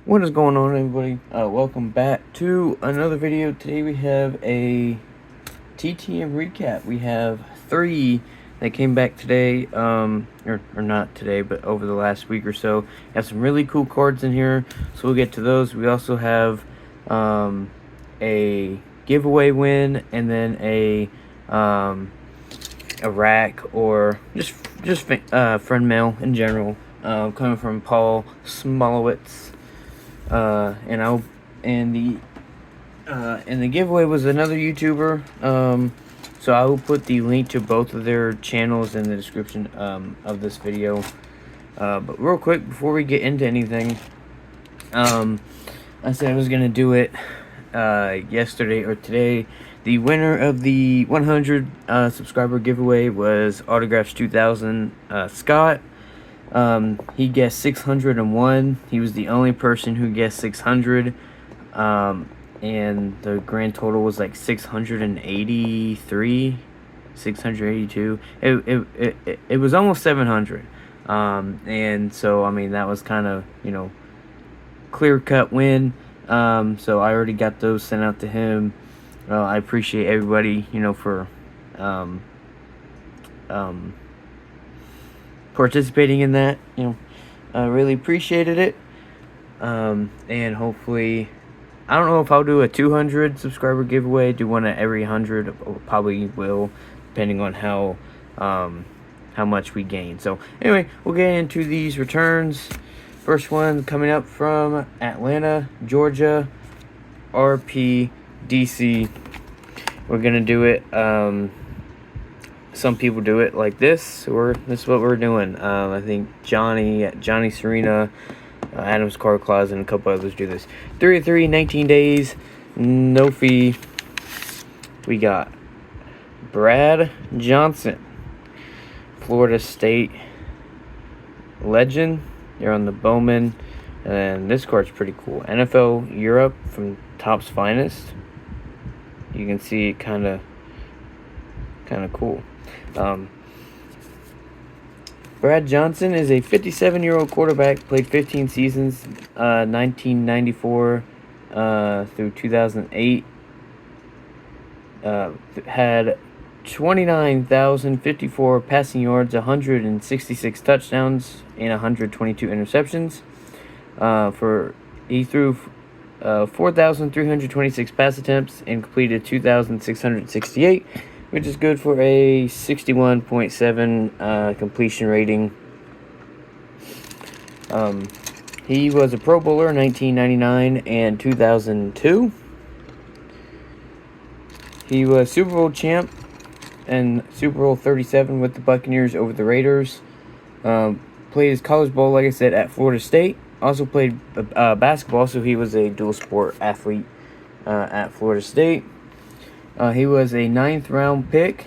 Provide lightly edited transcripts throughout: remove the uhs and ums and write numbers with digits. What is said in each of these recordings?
What is going on, everybody? Welcome back to another video. Today we have a TTM recap. We have 3 that came back today, or not today, but over the last week or so. We have some really cool cards in here, so we'll get to those. We also have a giveaway win, and then a RAK, or just friend mail in general, coming from Paul Smolowitz. And the giveaway was another YouTuber. So I will put the link to both of their channels in the description of this video. But real quick, before we get into anything, I said I was gonna do it yesterday or today. The winner of the 100 subscriber giveaway was Autographs 2000 Scott. He guessed 601. He was the only person who guessed 600. And the grand total was like 683, 682. It was almost 700. And so, I mean, that was kind of, clear-cut win. So I already got those sent out to him. I appreciate everybody, for participating in that. I really appreciated it. And hopefully, I don't know if I'll do a 200 subscriber giveaway, do one at every 100, probably will, depending on how much we gain. So anyway, we'll get into these returns. First one coming up from Atlanta, Georgia, RPDC. We're gonna do it. Some people do it like this, or this is what we're doing. I think Johnny Serena, Adams Card Closet, and a couple others do this. 3 of 3, 19 days, no fee. We got Brad Johnson, Florida State legend. They're on the Bowman, and this card's pretty cool. NFL Europe from Topps Finest. You can see it kind of cool. Brad Johnson is a 57-year-old quarterback, played 15 seasons, 1994 through 2008. Had 29,054 passing yards, 166 touchdowns, and 122 interceptions. He threw 4,326 pass attempts and completed 2,668. Which is good for a 61.7 completion rating. He was a Pro Bowler in 1999 and 2002. He was Super Bowl champ and Super Bowl 37 with the Buccaneers over the Raiders. Played his college ball, like I said, at Florida State. Also played basketball, so he was a dual sport athlete at Florida State. He was a 9th round pick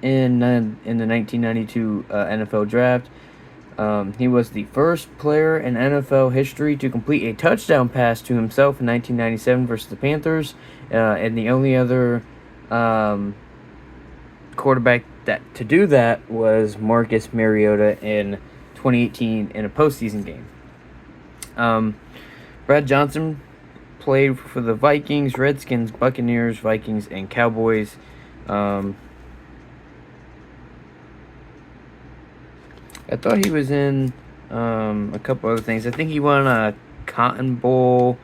in the 1992 NFL draft. He was the first player in NFL history to complete a touchdown pass to himself in 1997 versus the Panthers, and the only other quarterback to do that was Marcus Mariota in 2018 in a postseason game. Brad Johnson played for the Vikings, Redskins, Buccaneers, Vikings, and Cowboys. I thought he was in a couple other things. I think he won a Cotton Bowl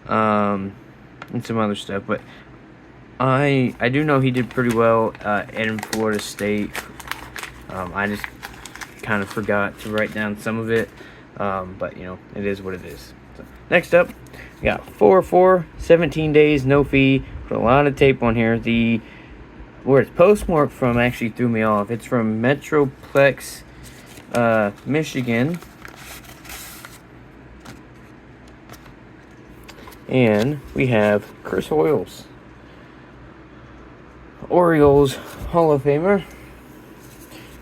and some other stuff. But I do know he did pretty well in Florida State. I just kind of forgot to write down some of it. But, it is what it is. So, next up, we got 4-4, 17 days, no fee. Put a lot of tape on here. Where it's postmarked from actually threw me off. It's from Metroplex, Michigan. And we have Chris Hoyles, Orioles Hall of Famer.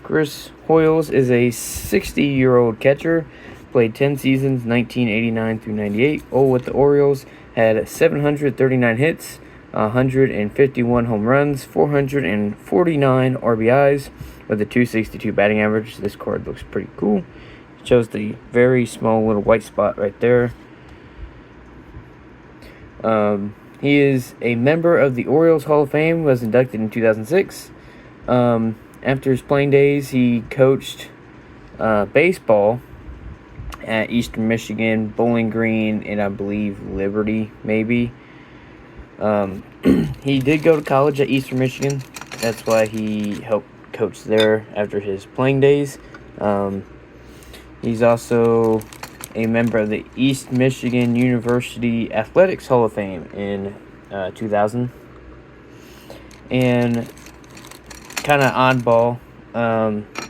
Chris Hoyles is a 60-year-old catcher. Played 10 seasons, 1989 through 98. With the Orioles, had 739 hits, 151 home runs, 449 RBIs, with a 262 batting average. This card looks pretty cool. It shows the very small little white spot right there. He is a member of the Orioles Hall of Fame, was inducted in 2006. After his playing days, he coached baseball at Eastern Michigan, Bowling Green, and I believe Liberty, maybe. He did go to college at Eastern Michigan. That's why he helped coach there after his playing days. He's also a member of the East Michigan University Athletics Hall of Fame in 2000. And kind of oddball,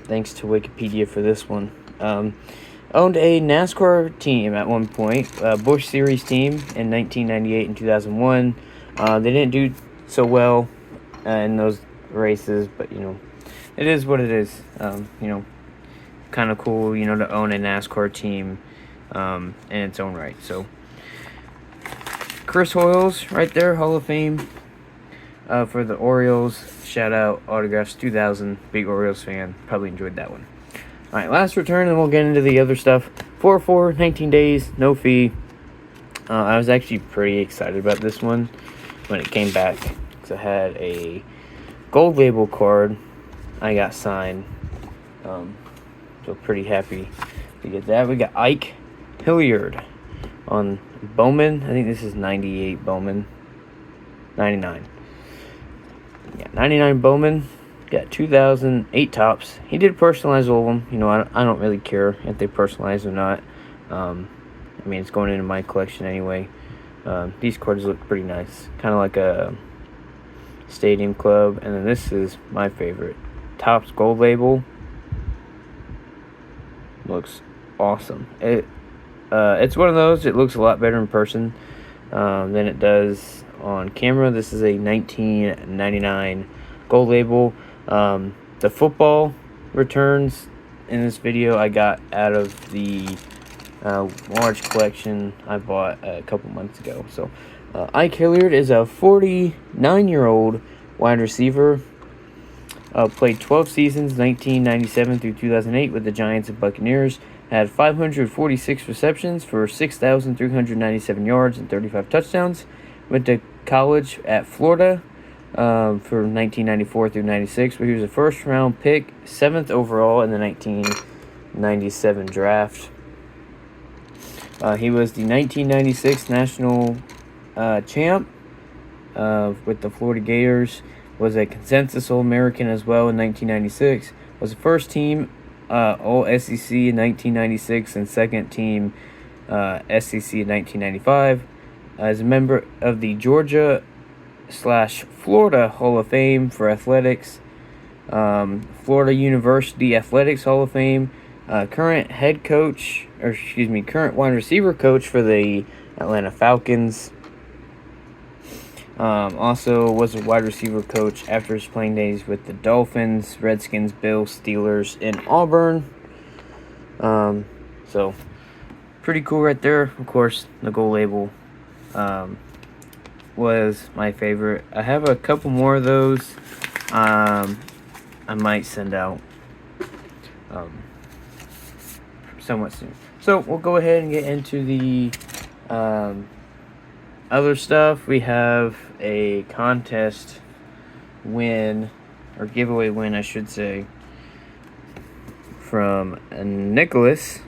thanks to Wikipedia for this one. Owned a NASCAR team at one point, a Busch Series team in 1998 and 2001. They didn't do so well in those races, but, it is what it is. Kind of cool, to own a NASCAR team in its own right. So, Chris Hoiles, right there, Hall of Fame for the Orioles. Shout out, autographs 2000. Big Orioles fan. Probably enjoyed that one. All right, last return, and we'll get into the other stuff. 4-4, 19 days, no fee. I was actually pretty excited about this one when it came back because I had a gold label card I got signed. So pretty happy to get that. We got Ike Hilliard on Bowman. I think this is 98 Bowman. 99. Yeah, 99 Bowman. Got 2008 tops. He did personalize all of them. I don't really care if they personalize or not. It's going into my collection anyway. These cards look pretty nice. Kind of like a Stadium Club. And then this is my favorite. Topps Gold Label. Looks awesome. It's one of those. It looks a lot better in person than it does on camera. This is a 1999 Gold Label. The football returns in this video I got out of the large collection I bought a couple months ago. So Ike Hilliard is a 49-year-old wide receiver. Played 12 seasons, 1997 through 2008 with the Giants and Buccaneers. Had 546 receptions for 6,397 yards and 35 touchdowns. Went to college at Florida for 1994 through 96, where he was a first-round pick, 7th overall in the 1997 draft. He was the 1996 national champ with the Florida Gators. Was a consensus All-American as well in 1996. Was the first team All-SEC in 1996 and second team SEC in 1995. As a member of the Georgia/Florida Hall of Fame for athletics, Florida University Athletics Hall of Fame, current wide receiver coach for the Atlanta Falcons. Also was a wide receiver coach after his playing days with the Dolphins, Redskins, Bills, Steelers, and Auburn. So pretty cool right there. Of course, the gold label was my favorite. I have a couple more of those. I might send out somewhat soon. So we'll go ahead and get into the other stuff. We have a contest win, or giveaway win, I should say, from Nicholas.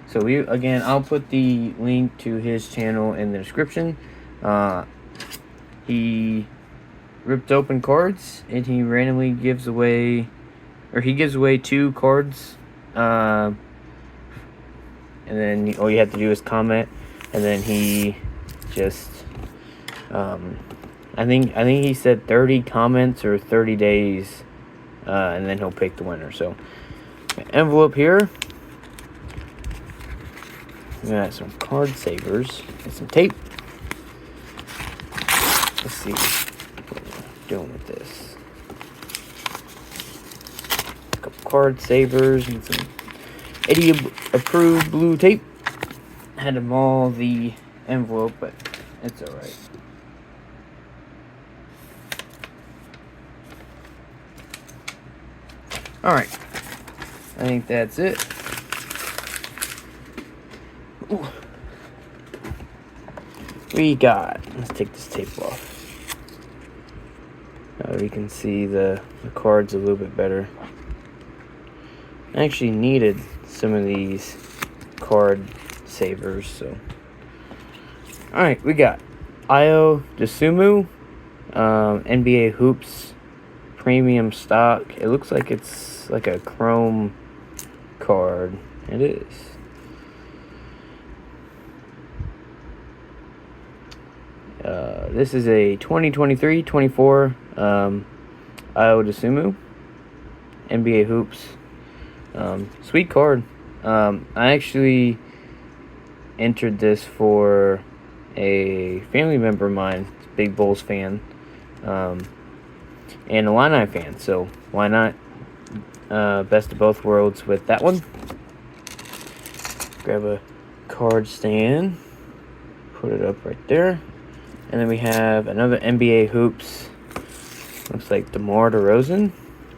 So I'll put the link to his channel in the description. He ripped open cards and he randomly gives away 2 cards. And then all you have to do is comment, and then he just I think he said 30 comments or 30 days, and then he'll pick the winner. So envelope here. We got some card savers and some tape. Let's see what we're doing with this. A couple card savers and some Eddie approved blue tape. Had to maul the envelope, but it's alright. Alright. I think that's it. Ooh. we got, let's take this tape off. We can see the cards a little bit better. I actually needed some of these card savers, so. Alright, we got Io DeSumo, NBA Hoops Premium Stock. It looks like it's like a chrome card. It is. This is a 2023-24 Io DeSumo NBA Hoops. Sweet card. I actually entered this for a family member of mine, big Bulls fan, and a Illini fan, so why not best of both worlds with that one. Grab a card stand, put it up right there, and then we have another NBA Hoops, looks like DeMar DeRozan.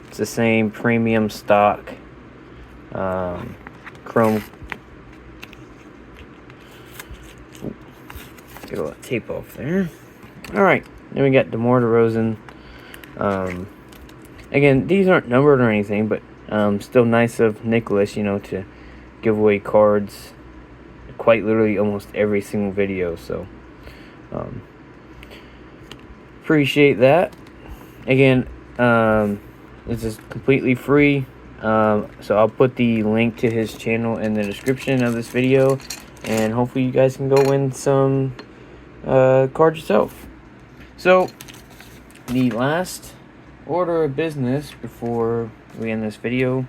It's the same premium stock chrome. Ooh, get a lot of tape off there. Alright, then we got DeMar DeRozan. Again, these aren't numbered or anything, but still nice of Nicholas, to give away cards quite literally almost every single video, so appreciate that. Again, this is completely free, so I'll put the link to his channel in the description of this video, and hopefully you guys can go win some cards yourself. So the last order of business before we end this video,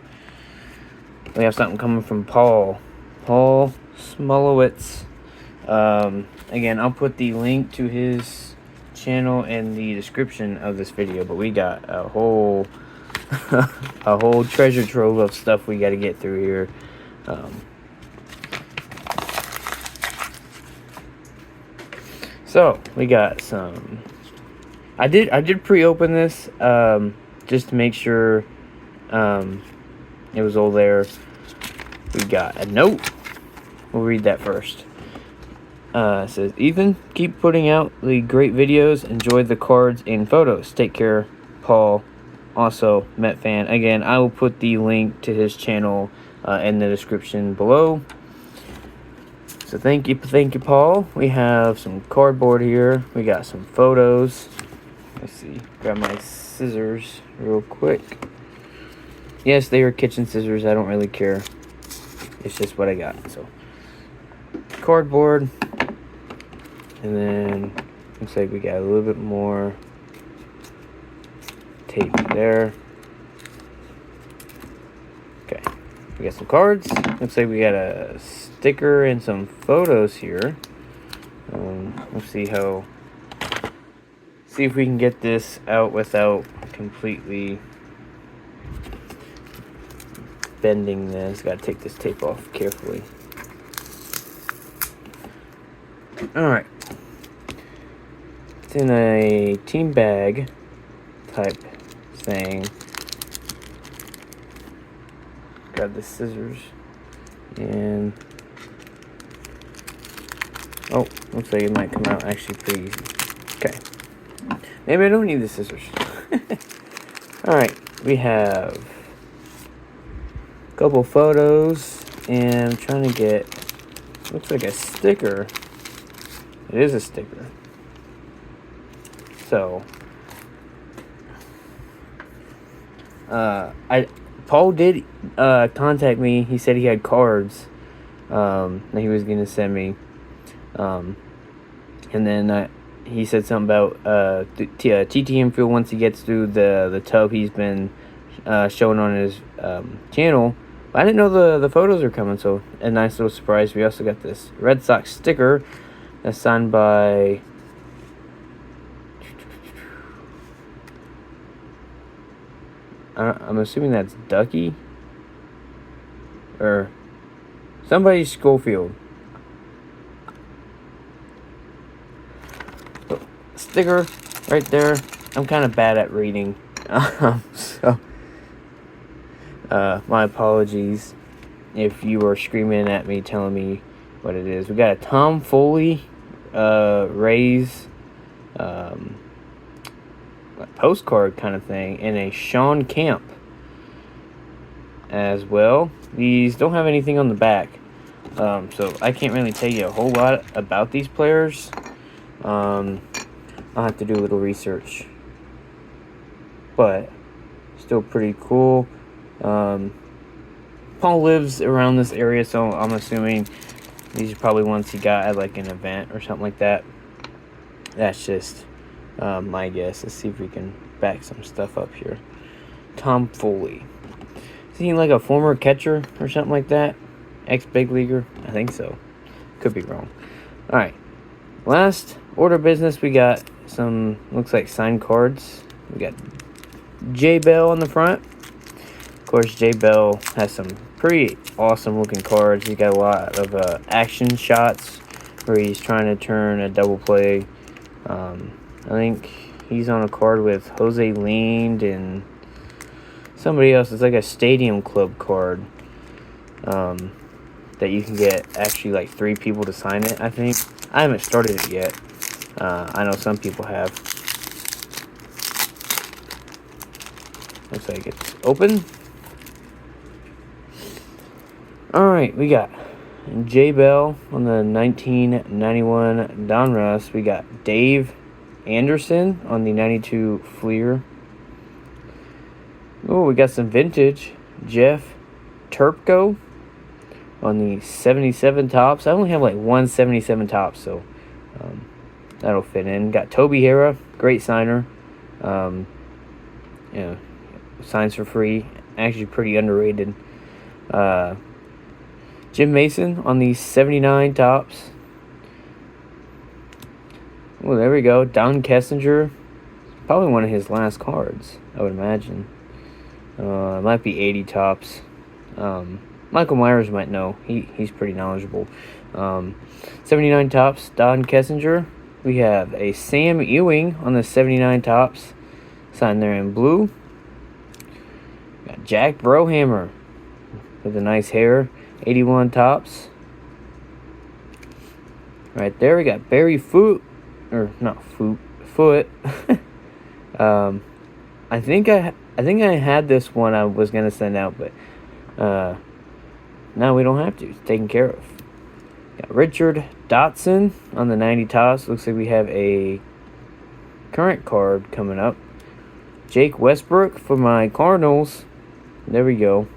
we have something coming from Paul Smolowitz. Again, I'll put the link to his channel in the description of this video, but we got a whole a whole treasure trove of stuff we got to get through here. So we got some. I did pre-open this just to make sure it was all there. We got a note. We'll read that first. It says, Ethan, keep putting out the great videos. Enjoy the cards and photos. Take care, Paul. Also, Met fan. Again, I will put the link to his channel in the description below. So thank you, Paul. We have some cardboard here. We got some photos. Let's see. Grab my scissors real quick. Yes, they are kitchen scissors. I don't really care. It's just what I got. So cardboard, and then looks like we got a little bit more tape there. Okay, we got some cards. Looks like we got a sticker and some photos here. Let's see if we can get this out without completely bending this. Gotta take this tape off carefully. Alright. It's in a team bag type thing. Grab the scissors. And oh, looks like it might come out actually pretty easy. Okay. Maybe I don't need the scissors. Alright, we have a couple photos, and I'm trying to get, looks like a sticker. It is a sticker. So, Paul did contact me. He said he had cards that he was going to send me. And then he said something about TTM field once he gets through the tub he's been showing on his channel. But I didn't know the photos are coming, so a nice little surprise. We also got this Red Sox sticker that's signed by I'm assuming that's Ducky or somebody Schofield. So, sticker right there. I'm kind of bad at reading, so my apologies if you are screaming at me telling me what it is. We got a Tom Foley Rays postcard kind of thing, and a Sean Camp as well. These don't have anything on the back, so I can't really tell you a whole lot about these players. I'll have to do a little research, but still pretty cool. Paul lives around this area, so I'm assuming these are probably ones he got at like an event or something like that. That's just my guess. Let's see if we can back some stuff up here. Tom Foley. Is he like a former catcher or something like that? Ex-big leaguer? I think so. Could be wrong. Alright. Last order of business, we got some, looks like signed cards. We got J Bell on the front. Of course, J Bell has some pretty awesome looking cards. He got a lot of action shots where he's trying to turn a double play. I think he's on a card with Jose Lind and somebody else. It's like a Stadium Club card that you can get actually like 3 people to sign it, I think. I haven't started it yet. I know some people have. Looks like it's open. Alright, we got J Bell on the 1991 Donruss. We got Dave Anderson on the 92 Fleer. Oh, we got some vintage. Jeff Turpko on the 77 tops. I only have like 177 tops, so that'll fit in. Got Toby Harrah, great signer. You know, signs for free. Actually pretty underrated. Jim Mason on the 79 tops. Oh, there we go. Don Kessinger. Probably one of his last cards, I would imagine. It might be 80 tops. Michael Myers might know. He's pretty knowledgeable. 79 tops, Don Kessinger. We have a Sam Ewing on the 79 tops. Signed there in blue. Got Jack Brohammer with the nice hair. 81 tops. Right there, we got Barry Foote. Or not Foot. I think I had this one I was gonna send out, but now we don't have to. It's taken care of. Got Richard Dotson on the 90 tops. Looks like we have a current card coming up. Jake Westbrook for my Cardinals. There we go.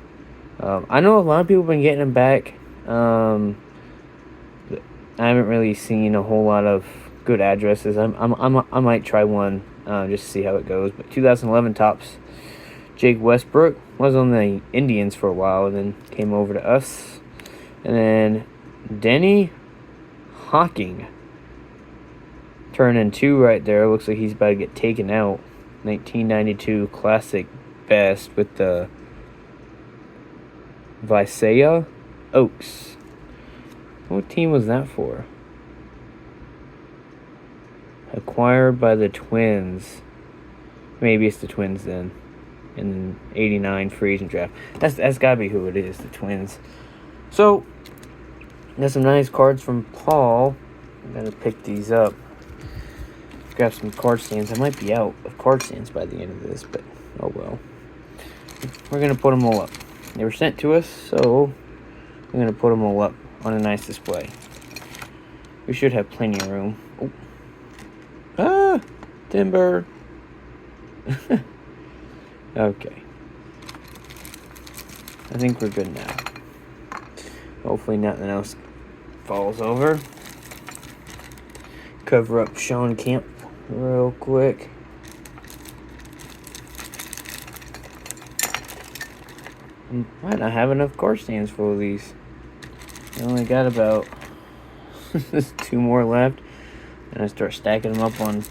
I know a lot of people have been getting them back. I haven't really seen a whole lot of good addresses. I might try one just to see how it goes. But 2011 tops. Jake Westbrook was on the Indians for a while and then came over to us. And then Denny Hawking. Turning 2 right there. Looks like he's about to get taken out. 1992 Classic Best with the Visaya Oaks. What team was that for? Acquired by the Twins. Maybe it's the Twins then. In 89 free agent draft. That's gotta be who it is, the Twins. So, got some nice cards from Paul. I'm gonna pick these up. Grab some card stands. I might be out of card stands by the end of this, but oh well. We're gonna put them all up. They were sent to us, so we're going to put them all up on a nice display. We should have plenty of room. Oh. Ah! Timber! Okay. I think we're good now. Hopefully nothing else falls over. Cover up Sean Camp real quick. Might not have enough card stands full of these. I only got about 2 more left. And I start stacking them up on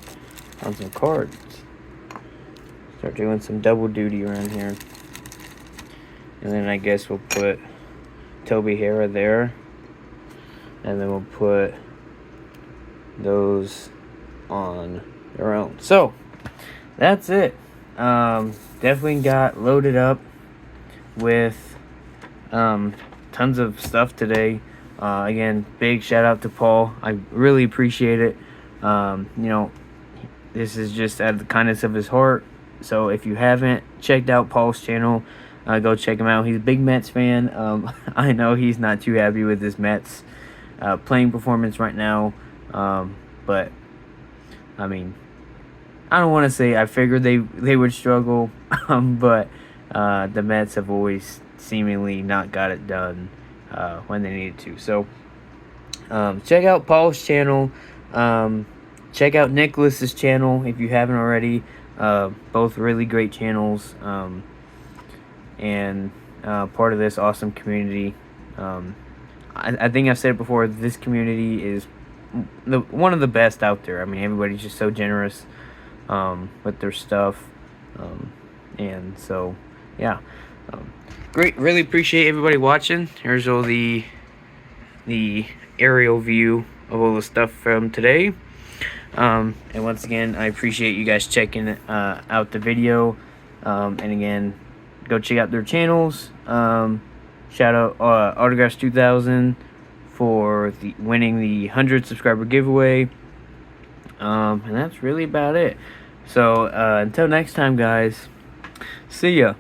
some cards. Start doing some double duty around here. And then I guess we'll put Toby Harrah there. And then we'll put those on their own. So, that's it. Definitely got loaded up with tons of stuff today. Again, big shout out to Paul. I really appreciate it. This is just out of the kindness of his heart. So if you haven't checked out Paul's channel, go check him out. He's a big Mets fan. I know he's not too happy with his Mets playing performance right now. But I mean, I don't want to say I figured they would struggle, but the Mets have always seemingly not got it done when they needed to. So check out Paul's channel. Check out Nicholas's channel if you haven't already. Both really great channels, and part of this awesome community. I think I've said it before, this community is one of the best out there. I mean, everybody's just so generous with their stuff. And so, yeah. Great. Really appreciate everybody watching. Here's all the aerial view of all the stuff from today. And once again, I appreciate you guys checking out the video. And again, go check out their channels. Shout out Autographs 2000 for winning the 100 subscriber giveaway. And that's really about it. So until next time, guys, see ya.